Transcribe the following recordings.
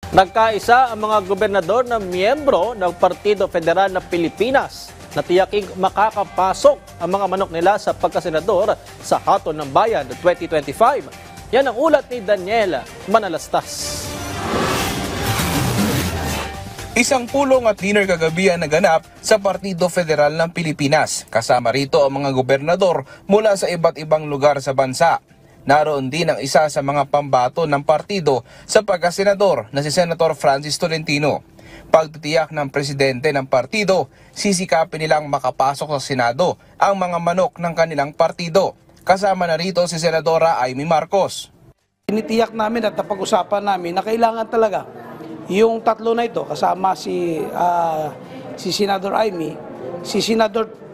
Nagkaisa ang mga gobernador na miyembro ng Partido Federal ng Pilipinas na tiyaking makakapasok ang mga manok nila sa pagkasenador sa Haton ng Bayan 2025. Yan ang ulat ni Daniel Manalastas. Isang pulong at dinner kagabi ang naganap sa Partido Federal ng Pilipinas. Kasama rito ang mga gobernador mula sa iba't ibang lugar sa bansa. Naroon din ang isa sa mga pambato ng partido sa pagkasenador na si Senator Francis Tolentino. Pagtitiyak ng presidente ng partido, sisikapin nilang makapasok sa Senado ang mga manok ng kanilang partido. Kasama na rito si Senadora Amy Marcos. Tinitiyak namin at napag-usapan namin na kailangan talaga yung tatlo na ito, kasama si Senador Amy, si Senador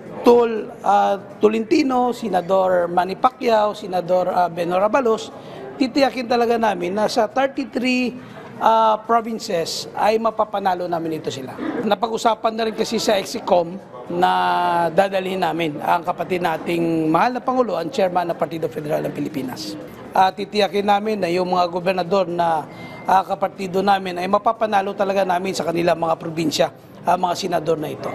Tolentino, Senador Manny Pacquiao, Senador Beno Rabalos, titiyakin talaga namin na sa 33 provinces ay mapapanalo namin ito sila. Napag-usapan na rin kasi sa Exicom na dadalhin namin ang kapatid nating mahal na Pangulo, ang chairman ng Partido Federal ng Pilipinas. Titiyakin namin na yung mga gobernador na kapartido namin ay mapapanalo talaga namin sa kanilang mga probinsya, mga senador na ito.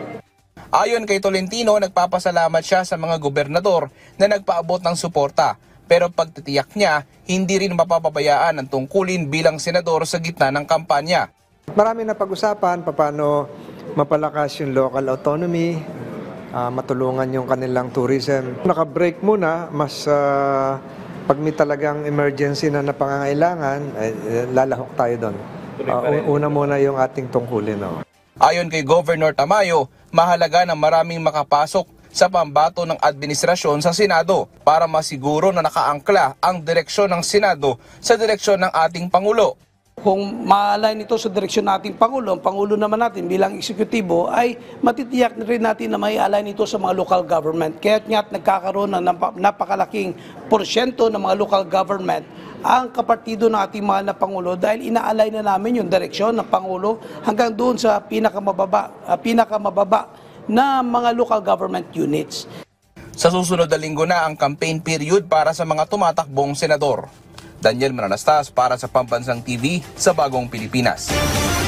Ayon kay Tolentino, nagpapasalamat siya sa mga gobernador na nagpaabot ng suporta. Pero pagtitiyak niya, hindi rin mapapabayaan ang tungkulin bilang senador sa gitna ng kampanya. Marami na pag-usapan paano mapalakas yung local autonomy, matulungan yung kanilang tourism. Naka-break muna, mas pag may talagang emergency na napangangailangan, lalahok tayo doon. Una muna yung ating tungkulin. No? Ayon kay Governor Tamayo, mahalaga na maraming makapasok sa pambato ng administrasyon sa Senado para masiguro na nakaangkla ang direksyon ng Senado sa direksyon ng ating Pangulo. Kung ma-align ito sa direksyon nating Pangulo, ang Pangulo naman natin bilang eksekutibo ay matitiyak na rin natin na may align ito sa mga local government. Kaya't nga't nagkakaroon ng napakalaking porsyento ng mga local government ang kapartido ng ating mahal na Pangulo dahil ina-align na namin yung direksyon ng Pangulo hanggang doon sa pinakamababa na mga local government units. Sa susunod na linggo na ang campaign period para sa mga tumatakbong senador. Daniel Manalastas para sa Pambansang TV sa Bagong Pilipinas.